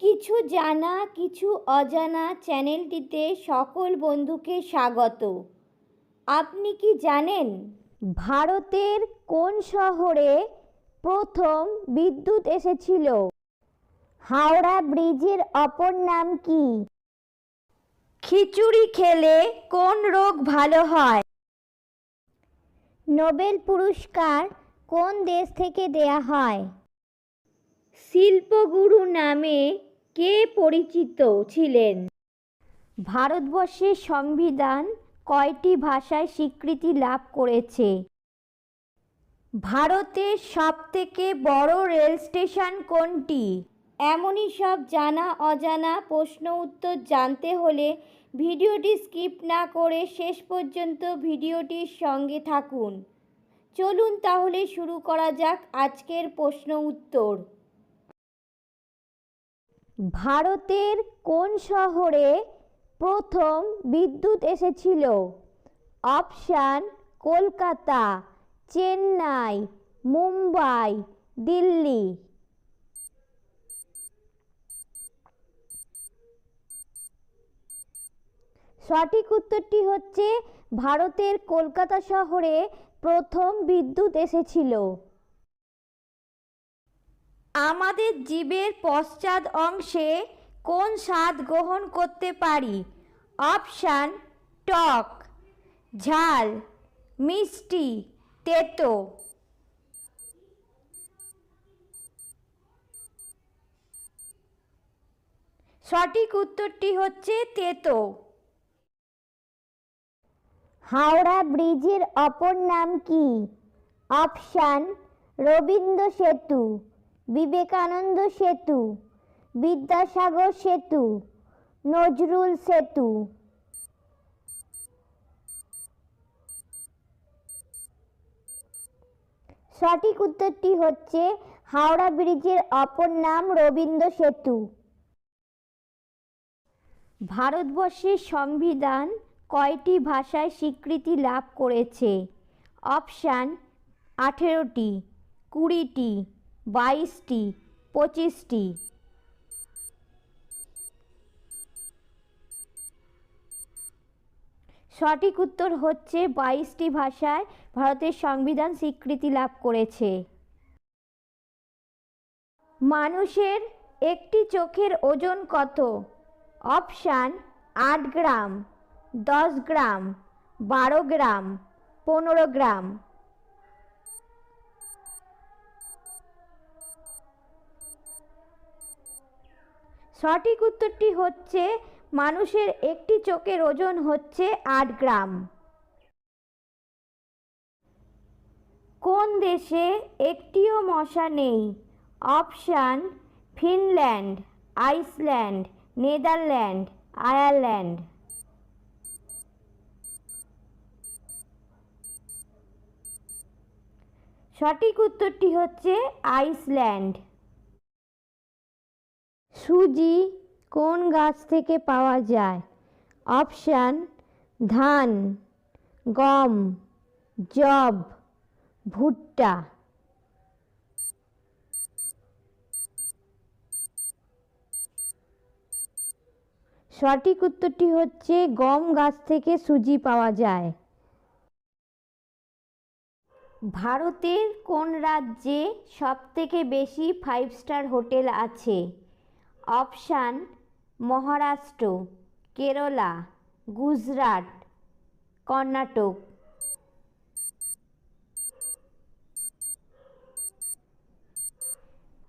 কিছু জানা কিছু অজানা চ্যানেলটিতে সকল বন্ধুকে স্বাগত। আপনি কি জানেন ভারতের কোন শহরে প্রথম বিদ্যুৎ এসেছিল? হাওড়া ব্রিজের অপর নাম কি? খিচুড়ি খেলে কোন রোগ ভালো হয়? নোবেল পুরস্কার কোন দেশ থেকে দেয়া হয়? শিল্পগুরু নামে কে পরিচিত ছিলেন? ভারতবর্ষের সংবিধান কয়টি ভাষায় স্বীকৃতি লাভ করেছে? ভারতের সবথেকে বড় রেল স্টেশন কোনটি? এমনই সব জানা অজানা প্রশ্ন উত্তর জানতে হলে ভিডিওটি স্কিপ না করে শেষ পর্যন্ত ভিডিওটির সঙ্গে থাকুন। চলুন তাহলে শুরু করা যাক আজকের প্রশ্ন উত্তর। ভারতের কোন শহরে প্রথম বিদ্যুৎ এসেছিল? অপশান: কলকাতা, চেন্নাই, মুম্বাই, দিল্লি। সঠিক উত্তরটি হচ্ছে ভারতের কলকাতা শহরে প্রথম বিদ্যুৎ এসেছিল। আমাদের জিভের পশ্চাৎ অংশে কোন স্বাদ গ্রহণ করতে পারি? অপশান: টক, ঝাল, মিষ্টি, তেতো। সঠিক উত্তরটি হচ্ছে তেতো। হাওড়া ব্রিজের অপর নাম কি? অপশান: রবীন্দ্র সেতু, বিবেকানন্দ সেতু, বিদ্যাসাগর সেতু, নজরুল সেতু। সঠিক উত্তরটি হচ্ছে হাওড়া ব্রিজের অপর নাম রবীন্দ্র সেতু। ভারতবর্ষের সংবিধান কয়টি ভাষায় স্বীকৃতি লাভ করেছে? অপশান: 18টি, 20টি, 22টি, 25টি। সঠিক উত্তর হচ্ছে 22টি ভাষায় ভারতের সংবিধান স্বীকৃতি লাভ করেছে। মানুষের একটি চোখের ওজন কত? অপশান: 8 গ্রাম, 10 গ্রাম, 12 গ্রাম, 15 গ্রাম। সঠিক উত্তরটি হচ্ছে মানুষের একটি চোখের ওজন হচ্ছে 8 গ্রাম। কোন দেশে একটিও মশা নেই? Option: Finland, Iceland, Netherland, Ireland. সঠিক উত্তরটি হচ্ছে আইসল্যান্ড। সুজি কোন গাছ থেকে পাওয়া যায়? অপশান: ধান, গম, যব, ভুট্টা। সঠিক উত্তরটি হচ্ছে গম গাছ থেকে সুজি পাওয়া যায়। ভারতের কোন রাজ্যে সবথেকে বেশি 5 স্টার হোটেল আছে? অপশান: মহারাষ্ট্র, কেরালা, গুজরাট, কর্ণাটক।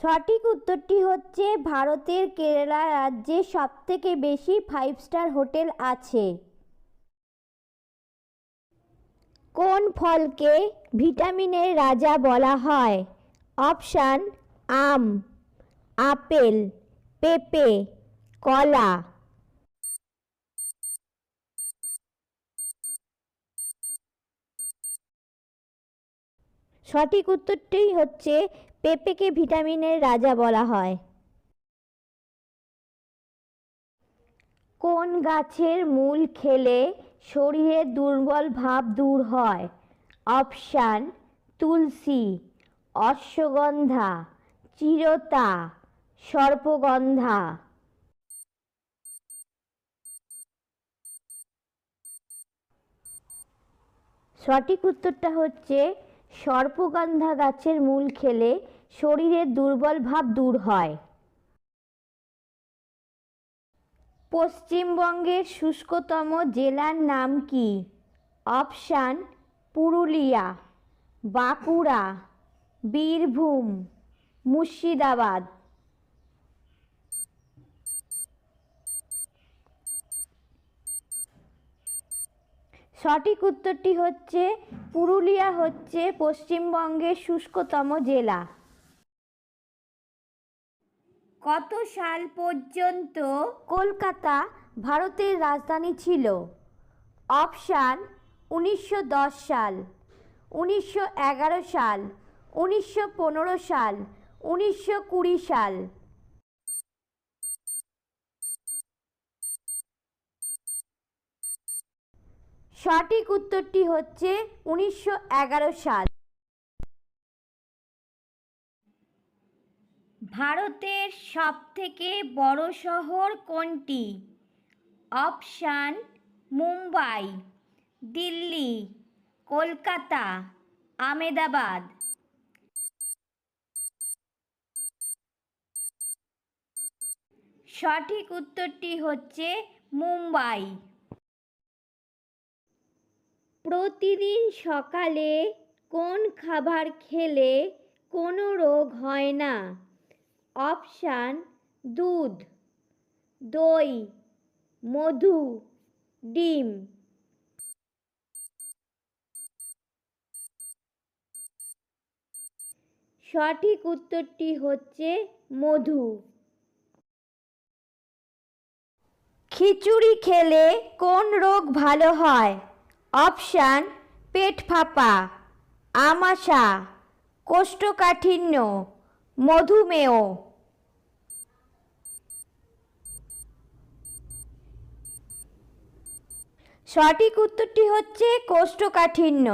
সঠিক উত্তরটি হচ্ছে ভারতের কেরালা রাজ্যে সবথেকে বেশি 5 স্টার হোটেল আছে। কোন ফলকে ভিটামিনের রাজা বলা হয়? অপশান: আম, আপেল, পেঁপে, কলা। সঠিক উত্তরটি হচ্ছে পেঁপেকে ভিটামিনের রাজা বলা হয়। কোন গাছের মূল খেলে শরীরের দুর্বল ভাব দূর হয়? অপশান: তুলসী, অশ্বগন্ধা, চিরতা, সর্পগন্ধা। সঠিক উত্তরটা হচ্ছে সর্পগন্ধা গাছের মূল খেলে শরীরের দুর্বল ভাব দূর হয়। পশ্চিমবঙ্গের শুষ্কতম জেলার নাম কি? অপশান: পুরুলিয়া, বাঁকুড়া, বীরভূম, মুর্শিদাবাদ। সঠিক উত্তরটি হচ্ছে পুরুলিয়া হচ্ছে পশ্চিমবঙ্গের শুষ্কতম জেলা। কত সাল পর্যন্ত কলকাতা ভারতের রাজধানী ছিল? অপশান: 1910 সাল, 1911 সাল, 1915 সাল, 1920 সাল। সঠিক উত্তরটি হচ্ছে 1911 সাল। ভারতের সবথেকে বড় শহর কোনটি? অপশান: মুম্বাই, দিল্লি, কলকাতা, আহমেদাবাদ। সঠিক উত্তরটি হচ্ছে মুম্বাই। প্রতিদিন সকালে কোন খাবার খেলে কোনো রোগ হয় না? অপশান: দুধ, দই, মধু, ডিম। সঠিক উত্তরটি হচ্ছে মধু। খিচুড়ি খেলে কোন রোগ ভালো হয়? অপশান: পেট ফাঁপা, আমাশা, কোষ্ঠকাঠিন্য, মধুমেহ। সঠিক উত্তরটি হচ্ছে কোষ্ঠকাঠিন্য।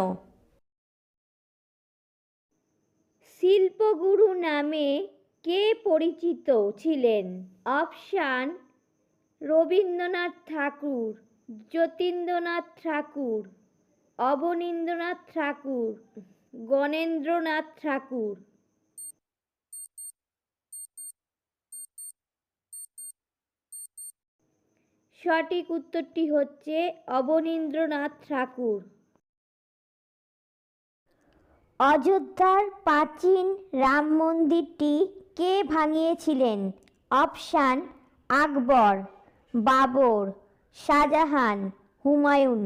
শিল্পগুরু নামে কে পরিচিত ছিলেন? অপশান: রবীন্দ্রনাথ ঠাকুর, যতীন্দ্রনাথ ঠাকুর, অবনীন্দ্রনাথ ঠাকুর, গণেন্দ্রনাথ ঠাকুর। সঠিক উত্তরটি হচ্ছে অবনীন্দ্রনাথ ঠাকুর। অযোধ্যার প্রাচীন রাম মন্দিরটি কে ভাঙিয়েছিলেন? অপশান: আকবর, বাবর, শাহজাহান, হুমায়ুন।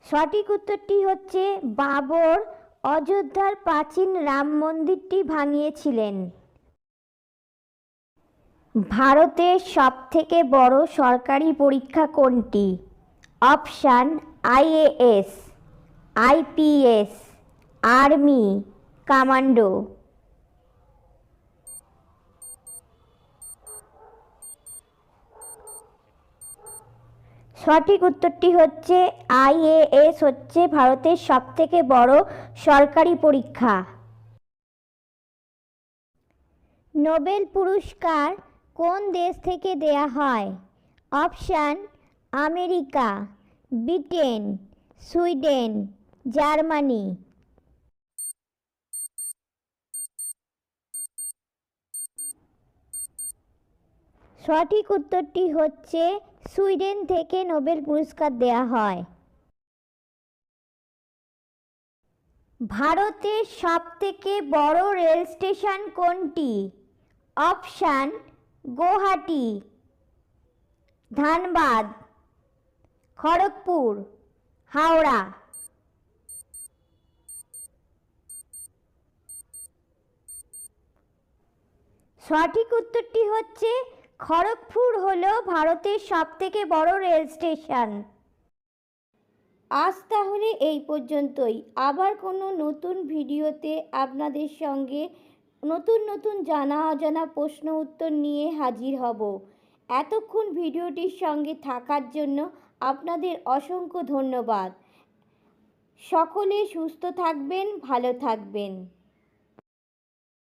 সঠিক উত্তরটি হচ্ছে বাবর অযোধ্যার প্রাচীন রাম মন্দিরটি ভাঙিয়েছিলেন। ভারতের সবথেকে বড় সরকারি পরীক্ষা কোনটি? Option: IAS, IPS, army, commando. সঠিক উত্তরটি হচ্ছে আইএএস হচ্ছে ভারতের সবথেকে বড় সরকারি পরীক্ষা। নোবেল পুরস্কার কোন দেশ থেকে দেয়া হয়? Option: America, Britain, Sweden, Germany. সঠিক উত্তরটি হচ্ছে সুইডেন থেকে নোবেল পুরস্কার দেয়া হয়। ভারতের সবথেকে বড় রেল স্টেশন কোনটি? অপশান: গুয়াহাটি, ধানবাদ, খড়গপুর, হাওড়া। সঠিক উত্তরটি হচ্ছে খড়গপুর হলো ভারতের সবথেকে বড় রেল স্টেশন। আজ তাহলে এই পর্যন্তই। আবার কোনো নতুন ভিডিওতে আপনাদের সঙ্গে নতুন নতুন জানা অজানা প্রশ্ন উত্তর নিয়ে হাজির হব। এতক্ষণ ভিডিওটির সঙ্গে থাকার জন্য আপনাদের অসংখ্য ধন্যবাদ। সকলে সুস্থ থাকবেন, ভালো থাকবেন।